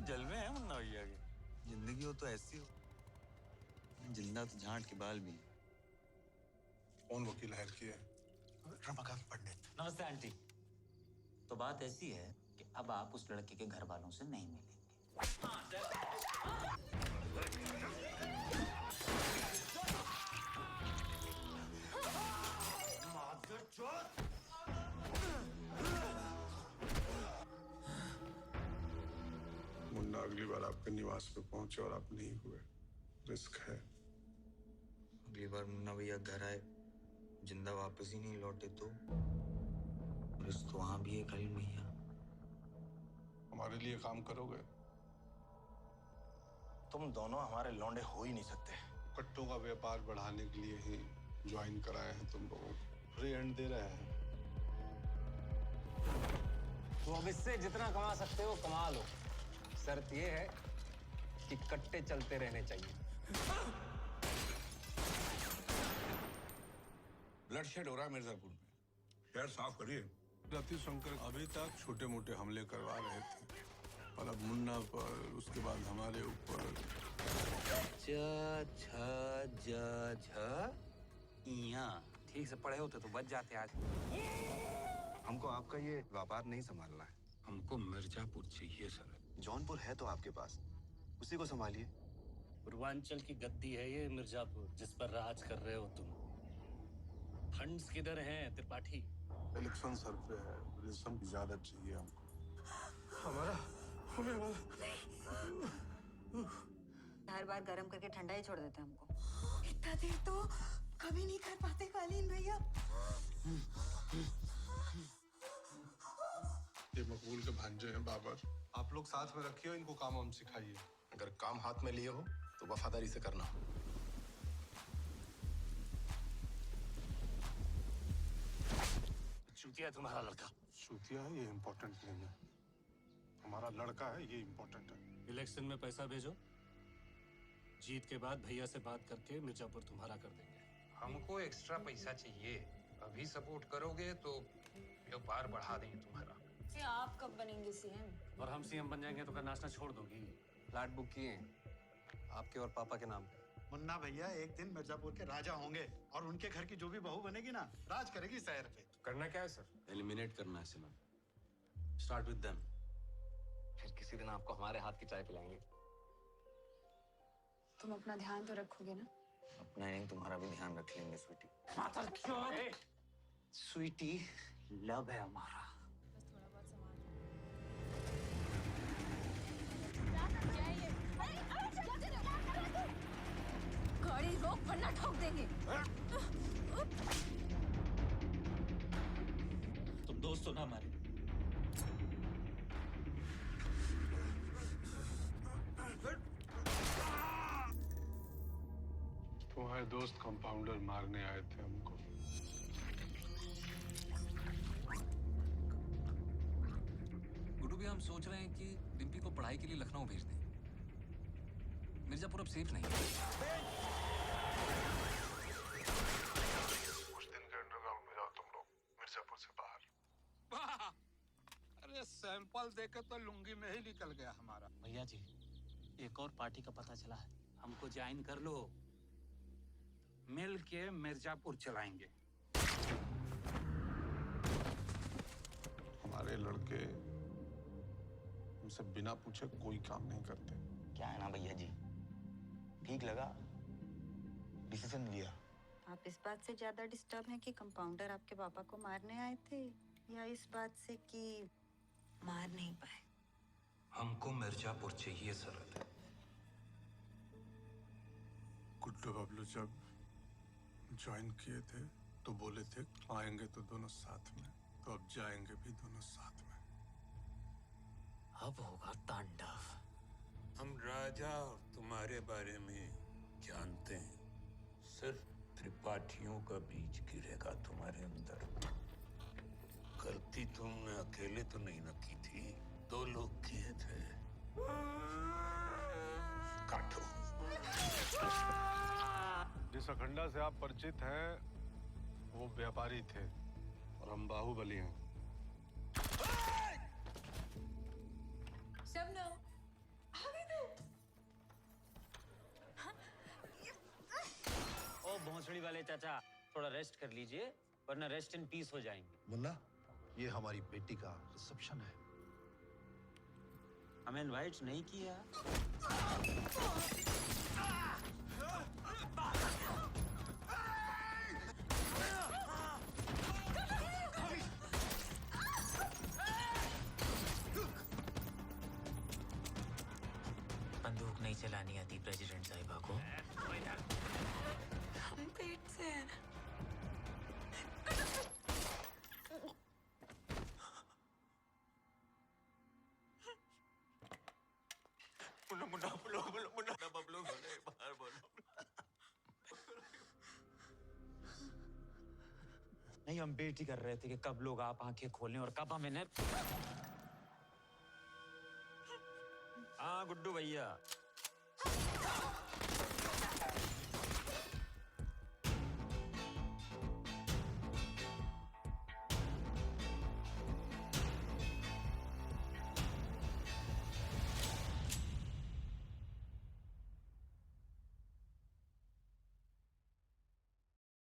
जलवे हैं मुन्ना भैया के। जिंदगी हो तो ऐसी हो, जिंदा तो झांट के बाल भी हैं। कौन वकील हायर किया है? रमाकांत पंडित। नमस्ते आंटी। तो बात ऐसी है कि अब आप उस लड़के के घर वालों से नहीं मिलेंगे। मुन्ना अगली बार आपके निवास पे पहुंचे और आप नहीं हुए, रिस्क है। अगली बार मुन्ना भैया घर आए, जिंदा वापस ही नहीं लौटे तो रिस्क तो वहां भी है करीम भैया। हमारे लिए काम करोगे? तुम दोनों हमारे लौंडे हो ही नहीं सकते। कट्टों का व्यापार बढ़ाने के लिए ही ज्वाइन कराए हैं तुम लोगों को। फ्री हैंड दे रहे हैं। तो अब इससे जितना कमा सकते हो कमा लो। शर्त ये है कि कट्टे चलते रहने चाहिए। ब्लडशेड हो रहा है मिर्जापुर में, यार साफ करिए। रति शंकर अभी तक छोटे मोटे हमले करवा रहे थे, पर अब मुन्ना पर, उसके बाद हमारे ऊपर। ठीक से पढ़े होते तो बच जाते आज। हमको आपका ये व्यापार नहीं संभालना है। हमको मिर्जापुर चाहिए सर। जौनपुर है तो आपके पास, उसी को संभालिए। पूर्वांचल की गद्दी है ये मिर्जापुर, जिस पर राज कर रहे हो तुम। फंड्स किधर हैं त्रिपाठी? इलेक्शन सर पे है, रिजम की इजाजत चाहिए हमको। हमारा होने वाला। हर बार गर्म करके ठंडा ही छोड़ देते हैं हमको। इतना देर तो कभी नहीं कर पाते कालीन भैया। ये मकबूल के भांजे हैं बाबर। आप लोग साथ में रखिए, इनको काम हम सिखाइए। अगर काम हाथ में लिए हो तो वफादारी से करना। चूतिया तुम्हारा लड़का। चूतिया है, ये इम्पोर्टेंट नहीं है। हमारा लड़का है, ये इम्पोर्टेंट है। इलेक्शन में पैसा भेजो, जीत के बाद भैया से बात करके मिर्जापुर तुम्हारा कर देंगे। हमको एक्स्ट्रा पैसा चाहिए। अभी सपोर्ट करोगे तो व्यापार बढ़ा देंगे तुम्हारा। आप कब बनेंगे सीएम? और हम सीएम बन जाएंगे तो क्या नाचना छोड़ दोगी? फ्लैट बुक किए हैं आपके और पापा के नाम पे। मुन्ना भैया एक दिन मिर्जापुर के राजा होंगे और उनके घर की जो भी बहू बनेगी ना, राज करेगी शहर पे। करना क्या है सर? एलिमिनेट करना है सिमन। Start with them. फिर किसी दिन आपको हमारे हाथ की चाय पिलाएंगे। तुम अपना ध्यान तो रखोगे ना? अपना नहीं, तुम्हारा भी ध्यान रख लेंगे स्वीटी। स्वीटी, लव है हमारा। थोड़ा बहुत सामान। गाड़ी रोक वरना ठोक देंगे। तुम दोस्त हो ना हमारे? तुम्हारे दोस्त कंपाउंडर मारने आए थे हमको। गुड्डू भी हम सोच रहे हैं कि डिम्पी को पढ़ाई के लिए लखनऊ भेज दें। मिर्जापुर अब सेफ नहीं है। कुछ दिन के अंडरग्राउंड में जाओ तुम लोग, मिर्जापुर से बाहर। अरे सैंपल देके तो लुंगी में ही निकल गया हमारा। भैया जी, एक और पार्टी का पता चला है, हमको ज्वाइन कर लो, मिल के मिर्जापुर चलाएंगे। हमारे लड़के हमसे बिना पूछे कोई काम नहीं करते। क्या है ना भैया जी, ठीक लगा, डिसीजन लिया। आप इस बात से ज्यादा डिस्टर्ब हैं कि कंपाउंडर आपके पापा को मारने आए थे, या इस बात से कि मार नहीं पाए? हमको मिर्जापुर चाहिए सरहद। गुड्डू बबलू जब ज्वाइन किए थे तो बोले थे आएंगे तो दोनों साथ में, तो अब जाएंगे भी दोनों साथ में। अब होगा तांडव। हम राजा और तुम्हारे बारे में जानते हैं, सिर्फ त्रिपाठियों का बीज गिरेगा तुम्हारे अंदर। गलती तुमने अकेले तो नहीं न की थी, 2 लोग किए थे। काटो। जिस अखंडा से आप परिचित हैं वो व्यापारी थे और हम बाहुबली हैं। शबनम, वाले चाचा, थोड़ा रेस्ट कर लीजिए, वरना रेस्ट इन पीस हो जाएंगे। मुन्ना, ये हमारी बेटी का रिसेप्शन है। हमें इनवाइट नहीं किया। बंदूक नहीं चलानी आती प्रेसिडेंट साहिबा को। पेट से है। नहीं, हम वेट ही कर रहे थे कि कब लोग आप आंखें खोलें और कब हम इन्हें। हाँ गुड्डू भैया,